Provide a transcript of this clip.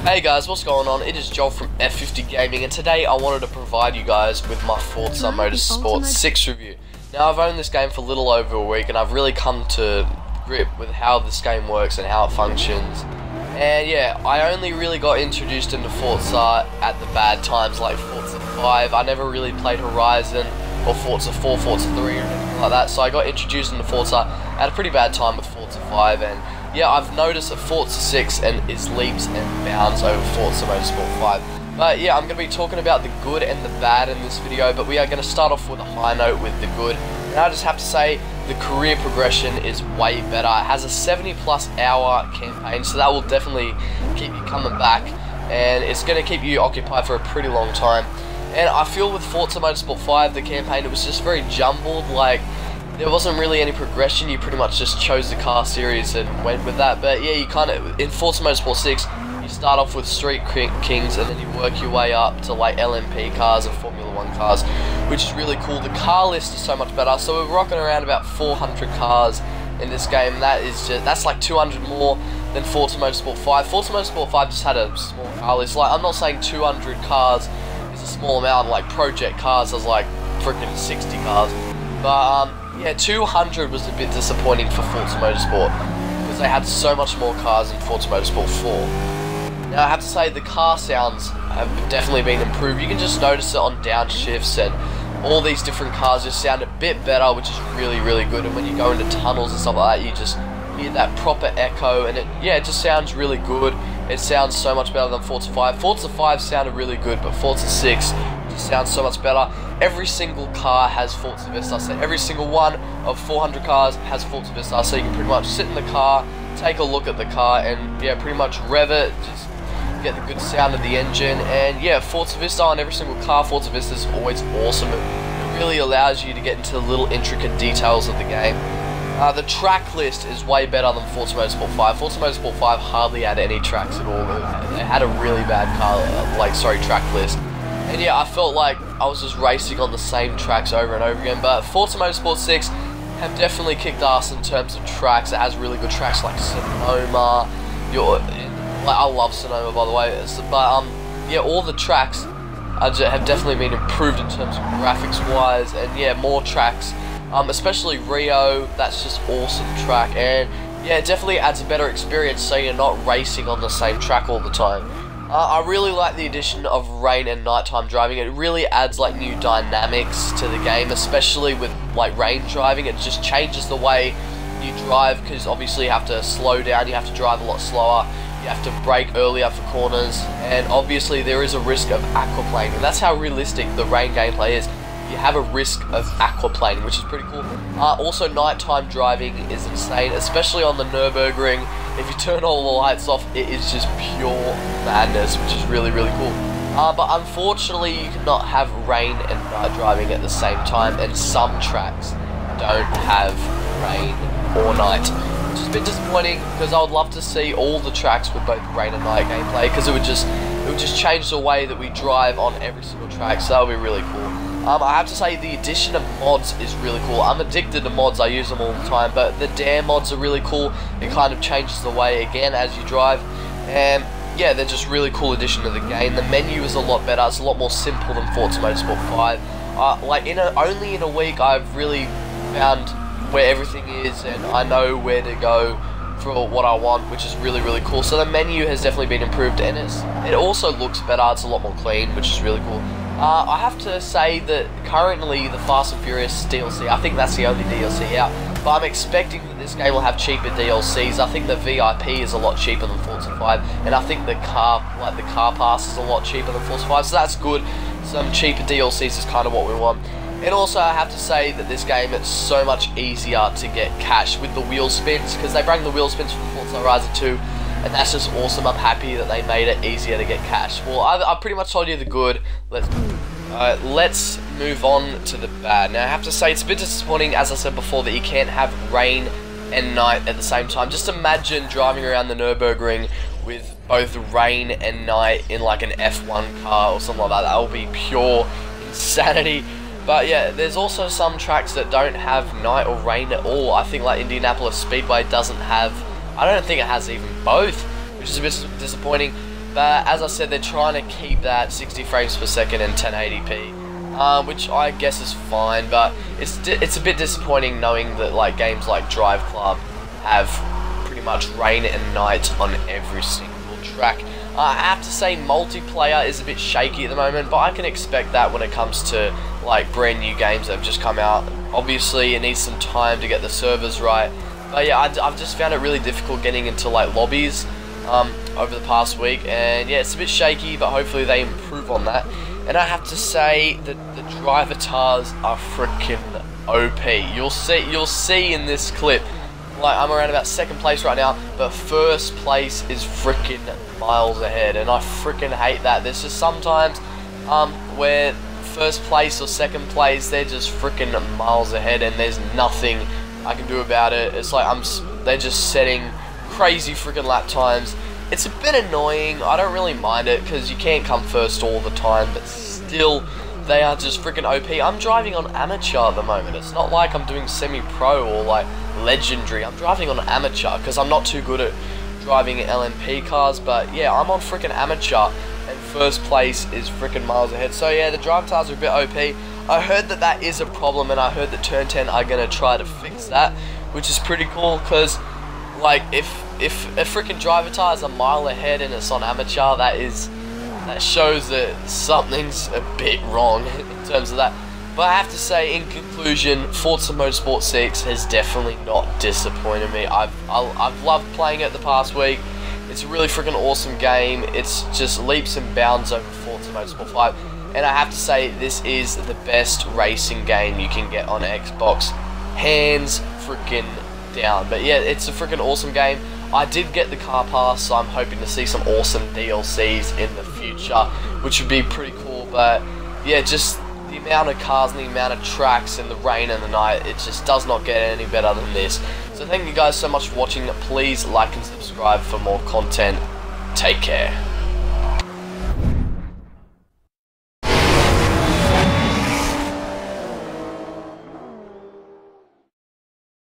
Hey guys, what's going on? It is Joel from F50 Gaming, and today I wanted to provide you guys with my Forza Motorsport 6 review. Now, I've owned this game for a little over a week, and I've really come to grip with how this game works and how it functions. And yeah, I only really got introduced into Forza at the bad times, like Forza 5. I never really played Horizon or Forza 4, Forza 3 or anything like that, so I got introduced into Forza at a pretty bad time with Forza 5, and yeah, I've noticed that Forza 6 is leaps and bounds over Forza Motorsport 5. But yeah, I'm going to be talking about the good and the bad in this video, but we are going to start off with a high note with the good. And I just have to say, the career progression is way better. It has a 70+ hour campaign, so that will definitely keep you coming back, and it's going to keep you occupied for a pretty long time. And I feel with Forza Motorsport 5, the campaign, it was just very jumbled, like, there wasn't really any progression. You pretty much just chose the car series and went with that. But yeah, you kind of, in Forza Motorsport 6, you start off with Street Kings and then you work your way up to like LMP cars and Formula 1 cars, which is really cool. The car list is so much better. So we're rocking around about 400 cars in this game. That's like 200 more than Forza Motorsport 5. Forza Motorsport 5 just had a small car list. Like, I'm not saying 200 cars is a small amount. Like Project Cars has like freaking 60 cars. But yeah, 200 was a bit disappointing for Forza Motorsport because they had so much more cars in Forza Motorsport 4. Now, I have to say the car sounds have definitely been improved. You can just notice it on downshifts, and all these different cars just sound a bit better, which is really, really good. And when you go into tunnels and stuff like that, you just hear that proper echo, and it just sounds really good. It sounds so much better than Forza 5. Forza 5 sounded really good, but Forza 6 sounds so much better. Every single car has Forza Vista, so every single one of 400 cars has Forza Vista, so you can pretty much sit in the car, take a look at the car, and yeah, pretty much rev it, just get the good sound of the engine. And yeah, Forza Vista on every single car. Forza Vista is always awesome. It really allows you to get into the little intricate details of the game. The track list is way better than Forza Motorsport 5. Forza Motorsport 5 hardly had any tracks at all. They had a really bad track list. And yeah, I felt like I was just racing on the same tracks over and over again. But Forza Motorsport 6 have definitely kicked ass in terms of tracks. It has really good tracks like Sonoma. I love Sonoma, by the way. But yeah, all the tracks have definitely been improved in terms of graphics-wise. And yeah, more tracks, especially Rio. That's just awesome track. And yeah, it definitely adds a better experience, so you're not racing on the same track all the time. I really like the addition of rain and nighttime driving. It really adds like new dynamics to the game, especially with like rain driving. It just changes the way you drive, because obviously you have to slow down, you have to drive a lot slower, you have to brake earlier for corners, and obviously there is a risk of aquaplaning. That's how realistic the rain gameplay is. You have a risk of aquaplaning, which is pretty cool. Also, nighttime driving is insane, especially on the Nürburgring. If you turn all the lights off, it is just pure madness, which is really, really cool. But unfortunately, you cannot have rain and night driving at the same time, and some tracks don't have rain or night, which is a bit disappointing, because I would love to see all the tracks with both rain and night gameplay, because it would just change the way that we drive on every single track, so that would be really cool. I have to say the addition of mods is really cool. I'm addicted to mods, I use them all the time, but the dam mods are really cool. It kind of changes the way again as you drive, and yeah, they're just really cool addition to the game. The menu is a lot better, it's a lot more simple than Forza Motorsport 5. Like only in a week I've really found where everything is, and I know where to go for what I want, which is really, really cool. So the menu has definitely been improved, and it also looks better, it's a lot more clean, which is really cool. I have to say that currently the Fast and Furious DLC, I think that's the only DLC out, but I'm expecting that this game will have cheaper DLCs. I think the VIP is a lot cheaper than Forza 5, and I think the car pass is a lot cheaper than Forza 5, so that's good. Some cheaper DLCs is kind of what we want. And also, I have to say that this game, it's so much easier to get cash with the wheel spins, because they bring the wheel spins from Forza Horizon 2, and that's just awesome. I'm happy that they made it easier to get cash. Well, I pretty much told you the good. Let's move on to the bad. Now, I have to say, it's a bit disappointing, as I said before, that you can't have rain and night at the same time. Just imagine driving around the Nürburgring with both rain and night in like an F1 car or something like that. That will be pure insanity. But yeah, there's also some tracks that don't have night or rain at all. I think like Indianapolis Speedway doesn't have, I don't think it has even both, which is a bit disappointing. But as I said, they're trying to keep that 60 frames per second and 1080p, which I guess is fine. But it's a bit disappointing knowing that like games like Drive Club have pretty much rain and night on every single track. I have to say multiplayer is a bit shaky at the moment, but I can expect that when it comes to like brand new games that have just come out. Obviously it needs some time to get the servers right, but yeah, I've just found it really difficult getting into like lobbies over the past week, and yeah, it's a bit shaky, but hopefully they improve on that. And I have to say that the driver tars are freaking OP. You'll see in this clip. Like, I'm around about 2nd place right now, but 1st place is freaking miles ahead, and I freaking hate that. There's just sometimes where 1st place or 2nd place, they're just freaking miles ahead, and there's nothing I can do about it. It's like they're just setting crazy freaking lap times. It's a bit annoying. I don't really mind it because you can't come 1st all the time, but still, they are just freaking OP. I'm driving on amateur at the moment. It's not like I'm doing semi-pro or like legendary. I'm driving on amateur because I'm not too good at driving LMP cars, but yeah, I'm on freaking amateur, and 1st place is freaking miles ahead. So yeah, the drive tires are a bit OP. I heard that that is a problem, and I heard that Turn 10 are going to try to fix that, which is pretty cool, because like if a freaking driver tire is a mile ahead and it's on amateur, that shows that something's a bit wrong in terms of that. But I have to say, in conclusion, Forza Motorsport 6 has definitely not disappointed me. I've loved playing it the past week. It's a really freaking awesome game. It's just leaps and bounds over Forza Motorsport 5. And I have to say, this is the best racing game you can get on Xbox. Hands freaking down. But yeah, it's a freaking awesome game. I did get the car pass, so I'm hoping to see some awesome DLCs in the future, which would be pretty cool. But yeah, just the amount of cars and the amount of tracks and the rain and the night, it just does not get any better than this. So thank you guys so much for watching. Please like and subscribe for more content. Take care.